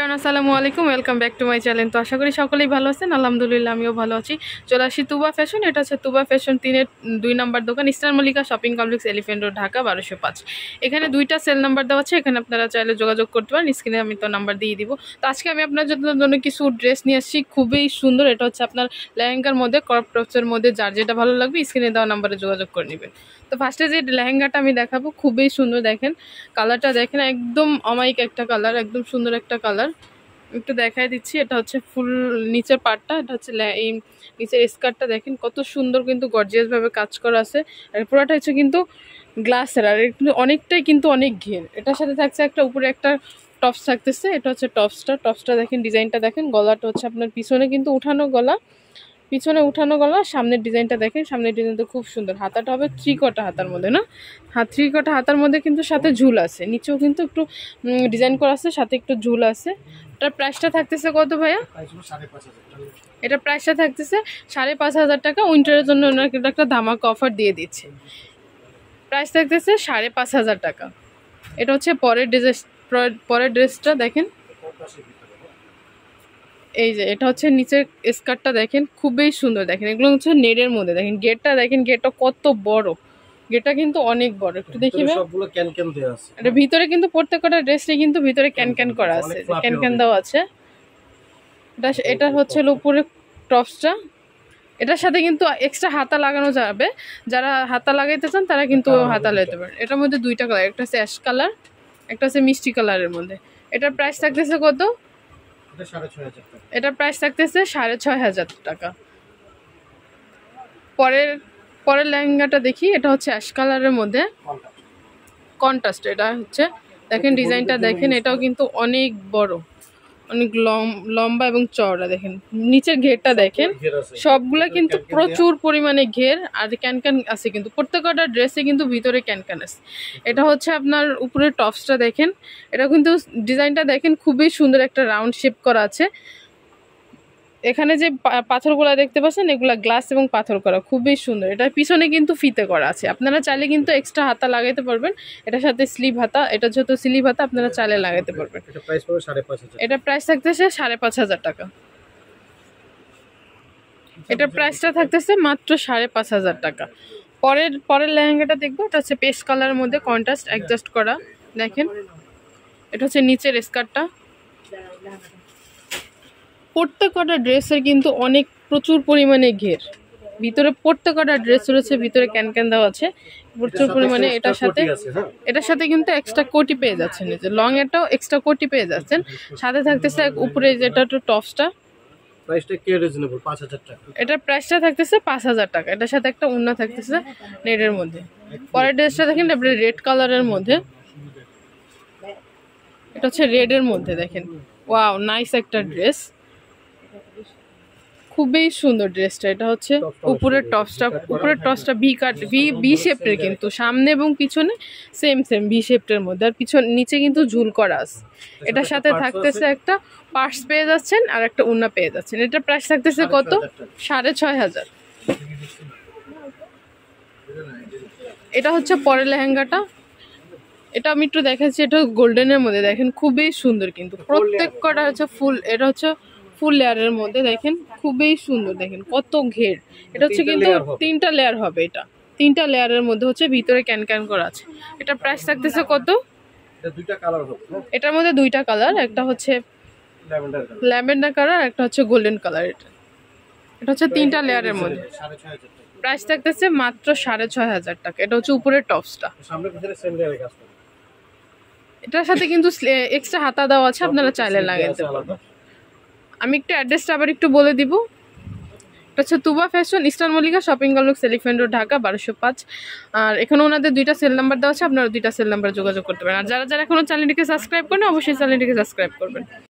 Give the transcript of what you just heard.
Everyone আসসালামু আলাইকুম, welcome back to my channel. তো আশা করি সকলেই ভালো আছেন, আলহামদুলিল্লাহ আমিও ভালো আছি। চলে আসি তুবা ফ্যাশন। এটা হচ্ছে তুবা ফ্যাশন 3-এর 2 নম্বর দোকান, eastern Mallika shopping complex, elephant road, Dhaka 1205। এখানে 2টা সেল নাম্বার দেওয়া আছে, এখানে আপনারা চাইলে যোগাযোগ করতে পারেন। স্ক্রিনে আমি তো নাম্বার দিয়ে দিব। তো আজকে আমি আপনার জন্য কিছু ড্রেস নিয়ে আসছি, খুবই সুন্দর। এটা হচ্ছে আপনার লেহেঙ্গার মধ্যে, ক্রপ টপসের মধ্যে, যার যেটা ভালো লাগবে স্ক্রিনে দেওয়া নাম্বারে যোগাযোগ করে নেবেন। তো ফার্স্টে যে লেহেঙ্গাটা আমি দেখাবো, খুবই সুন্দর। দেখেন কালারটা, দেখেন একদম অমায়িক একটা কালার, একদম সুন্দর একটা কালার। একটু দেখাই দিচ্ছি। এটা হচ্ছে ফুল নিচের পার্টটা, এটা হচ্ছে এই নিচের স্কার্টটা দেখেন কত সুন্দর, কিন্তু গর্জিয়াস ভাবে কাজ করা আছে। আর পুরোটা হচ্ছে কিন্তু গ্লাসের, আর কিন্তু অনেকটাই কিন্তু অনেক ঘের। এটার সাথে থাকছে একটা উপরে একটা টপস থাকতেছে। এটা হচ্ছে টপসটা দেখেন, ডিজাইনটা দেখেন। গলাটা হচ্ছে আপনার পিছনে কিন্তু উঠানো গলা, পিছনে উঠানো গলা। সামনের ডিজাইনটা দেখেন, সামনের ডিজাইনটা খুব সুন্দর। হাতাটা হবে 3 হাতার মধ্যে, না 3 হাতার মধ্যে, কিন্তু সাথে ঝুল আছে। নিচেও কিন্তু একটু ডিজাইন করা আছে, সাথে একটু ঝুল আছে। এটার প্রাইসটা থাকতেছে কত ভাইয়া? এটা প্রাইসটা থাকতেছে 5,500 টাকা। উইন্টারের জন্য ওনার কিন্তু একটা ধামাকা অফার দিয়ে দিচ্ছে। প্রাইস থাকতেছে 5,500 টাকা। এটা হচ্ছে পরের ড্রেসটা দেখেন। এই যে এটা হচ্ছে নিচের স্কার্টটা দেখেন, খুবই সুন্দর। দেখেন এগুলো হচ্ছে নেটের মধ্যে। দেখেন গেটটা, দেখেন গেটটা কত বড়। গেটটা কিন্তু অনেক বড়। একটু দেখিবে, সবগুলো ক্যান দেয়া আছে। এটা ভিতরে কিন্তু প্রত্যেকটা ড্রেসে কিন্তু ভিতরে ক্যান করা আছে, ক্যান দেওয়া আছে। এটা হচ্ছে উপরে টপসটা। এটার সাথে কিন্তু এক্সট্রা হাতা লাগানো যাবে। যারা হাতা লাগাইতে চান তারা কিন্তু হাতা লাগাইতে পারেন। এটার মধ্যে 2টা কালার, একটা হচ্ছে অ্যাশ কালার, একটা হচ্ছে মিষ্টি কালারের মধ্যে। এটার প্রাইস থাকতেছে কত? এটার প্রাইস থাকতেছে 6,500 টাকা। পরের লেহেঙ্গাটা দেখি। এটা হচ্ছে অ্যাশ কালারের মধ্যে কন্ট্রাস্ট। এটা হচ্ছে দেখেন ডিজাইনটা দেখেন, এটাও কিন্তু অনেক বড়, অনেক লম্বা এবং চওড়া। দেখেন নিচের ঘেরটা দেখেন, সবগুলা কিন্তু প্রচুর পরিমাণে ঘের আর ক্যান আছে, কিন্তু প্রত্যেকটা ড্রেসে কিন্তু ভিতরে ক্যান আছে। এটা হচ্ছে আপনার উপরে টপসটা দেখেন, এটা কিন্তু ডিজাইনটা দেখেন খুবই সুন্দর, একটা রাউন্ড শেপ করা আছে। এখানে যে পাথরগুলো দেখতে পাচ্ছেন, এগুলা গ্লাস এবং পাথর করা, খুবই সুন্দর। এটার পিছনে কিন্তু ফিতে করা আছে। আপনারা চাইলে কিন্তু এক্সট্রা হাতা লাগাইতে পারবেন। এটার সাথে স্লিভ হাতা, এটা যেহেতু স্লিভ হাতা আপনারা চাইলে লাগাইতে পারবেন। এটা প্রাইস থাকতেছে 5,500 টাকা। এটার প্রাইসটা থাকতেছে মাত্র 5,500 টাকা। পরের লেহেঙ্গাটা দেখবো। এটা হচ্ছে পেস্ট কালারের মধ্যে কন্ট্রাস্ট অ্যাডজাস্ট করা। দেখেন এটা হচ্ছে নিচের স্কার্টটা। প্রত্যেকটা ড্রেসের কিন্তু অনেক প্রচুর পরিমাণে ঘের। ভিতরে প্রত্যেকটা ড্রেস রয়েছে, ভিতরে ক্যান দেওয়া আছে প্রচুর পরিমাণে। এটার সাথে কিন্তু এক্সট্রা কোটি পেয়ে যাচ্ছেন, এই যে লং এটাও এক্সট্রা কোটি পেয়ে যাচ্ছেন। সাথে থাকতেছে উপরে যেটা একটু টপসটা, এটার প্রাইসটা থাকতেছে 5,000 টাকা। এটার সাথে একটা ওড়না থাকতেছে নেটের মধ্যে। পরের ড্রেসটা দেখেন রেড কালারের মধ্যে। এটা হচ্ছে রেডের মধ্যে। দেখেন ওয়াও, নাইস একটা ড্রেস, খুবই সুন্দর ড্রেসটা। এটা হচ্ছে উপরের টপসটা ভি শেপের, কিন্তু সামনে এবং পিছনে সেম ভি শেপের মধ্যে। আর নিচে কিন্তু ঝুল করা আছে। এটার সাথে থাকতেছে একটা পার্স পেয়ে যাচ্ছেন আর একটা ওড়না পেয়ে যাচ্ছেন। এটার প্রাইস থাকতেছে কত? 6,500। এটা হচ্ছে পরের লেহেঙ্গাটা। এটা আমি একটু দেখাচ্ছি। এটা গোল্ডেনের মধ্যে, দেখেন খুবই সুন্দর, কিন্তু প্রত্যেক কটা হচ্ছে ফুল। এটা হচ্ছে ফুল লেয়ারের মধ্যে, দেখেন খুবই সুন্দর। দেখেন কত ঘের। এটা হচ্ছে কিন্তু 3টা লেয়ার হবে। এটা 3টা লেয়ারের মধ্যে হচ্ছে ভিতরে ক্যান করা আছে। এটার প্রাইস থাকতেছে কত? এটার মধ্যে 2টা কালার, একটা হচ্ছে ল্যাভেন্ডার কালার, একটা হচ্ছে গোল্ডেন কালার। এটা হচ্ছে 3টা লেয়ারের মধ্যে। প্রাইস থাকতেছে মাত্র 6,500 টাকা। এটা হচ্ছে উপরের টপসটা। এটার সাথে কিন্তু এক্সট্রা হাতা দেওয়া আছে, আপনারা চাইলে লাগাইতে পারবেন। আমি একটু অ্যাড্রেসটা আবার একটু বলে দিব। এটা হচ্ছে Tuba fashion, eastern Mallika shopping complex, elephant road, Dhaka 1205। আর এখানে ওনাদের 2টা সেল নাম্বার দেওয়া আছে, আপনারা 2টা সেল নাম্বারে যোগাযোগ করতে পারেন। আর যারা এখনো চ্যানেলটিকে সাবস্ক্রাইব করেন, অবশ্যই চ্যানেলটিকে সাবস্ক্রাইব করবেন।